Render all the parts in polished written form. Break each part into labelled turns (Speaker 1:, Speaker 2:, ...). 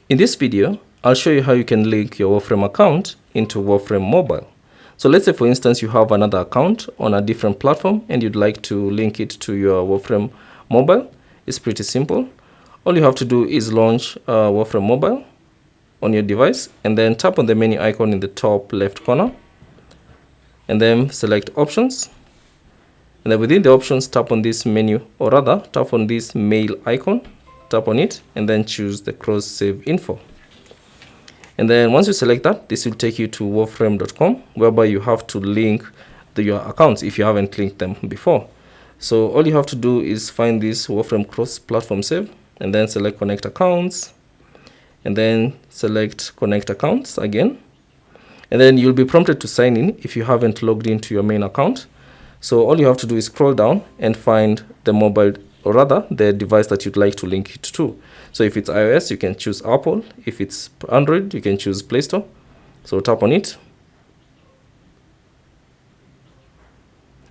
Speaker 1: In this video, I'll show you how you can link your Warframe account into Warframe Mobile. So let's say, for instance, you have another account on a different platform and you'd like to link it to your Warframe Mobile. It's pretty simple. All you have to do is launch Warframe Mobile on your device and then tap on the menu icon in the top left corner and then select Options. And then within the options, tap on this menu, or rather tap on this mail icon, tap on it and then choose the cross save info. And then once you select that, this will take you to warframe.com, whereby you have to link your accounts if you haven't linked them before. So all you have to do is find this Warframe cross platform save and then select connect accounts and then select connect accounts again. And then you'll be prompted to sign in if you haven't logged into your main account. So all you have to do is scroll down and find the mobile, or rather the device that you'd like to link it to. So if it's iOS, you can choose Apple. If it's Android, you can choose Play Store. So tap on it.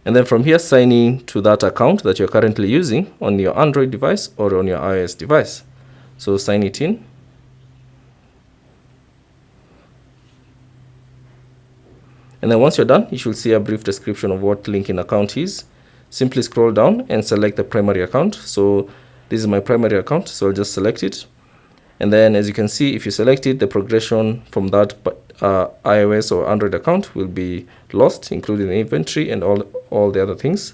Speaker 1: And then from here, sign in to that account that you're currently using on your Android device or on your iOS device. So sign it in. And then once you're done, you should see a brief description of what linking account is. Simply scroll down and select the primary account. So this is my primary account, so I'll just select it. And then as you can see, if you select it, the progression from that iOS or Android account will be lost, including the inventory and all the other things.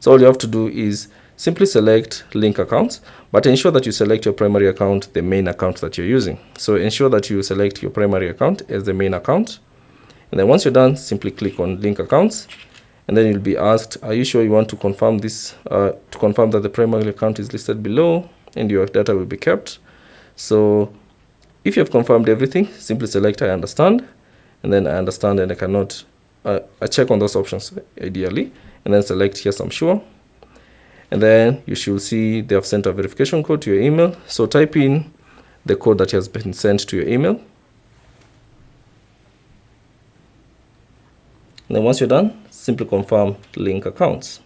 Speaker 1: So all you have to do is simply select link accounts, but ensure that you select your primary account, the main account that you're using. So ensure that you select your primary account as the main account. And then once you're done, simply click on link accounts. And then you'll be asked, are you sure you want to confirm this, to confirm that the primary account is listed below and your data will be kept. So if you have confirmed everything, simply select I understand. And then I understand and I cannot, I check on those options ideally. And then select yes, I'm sure. And then you should see they have sent a verification code to your email. So type in the code that has been sent to your email. And then once you're done, simply confirm link accounts.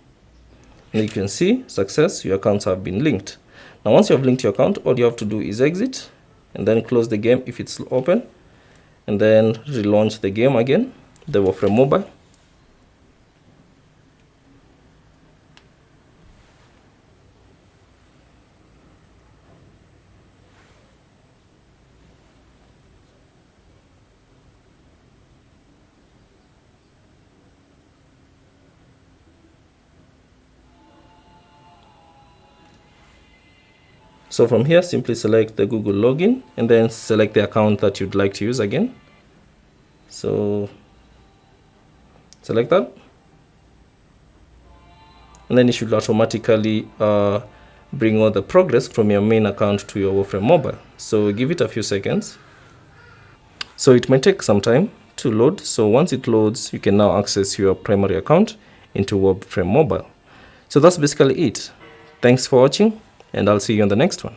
Speaker 1: And you can see success, your accounts have been linked. Now once you have linked your account, all you have to do is exit and then close the game if it's open, and then relaunch the game again, the Warframe Mobile. So from here, simply select the Google login and then select the account that you'd like to use again. So select that. And then it should automatically bring all the progress from your main account to your Warframe Mobile. So give it a few seconds. So it might take some time to load. So once it loads, you can now access your primary account into Warframe Mobile. So that's basically it. Thanks for watching, and I'll see you on the next one.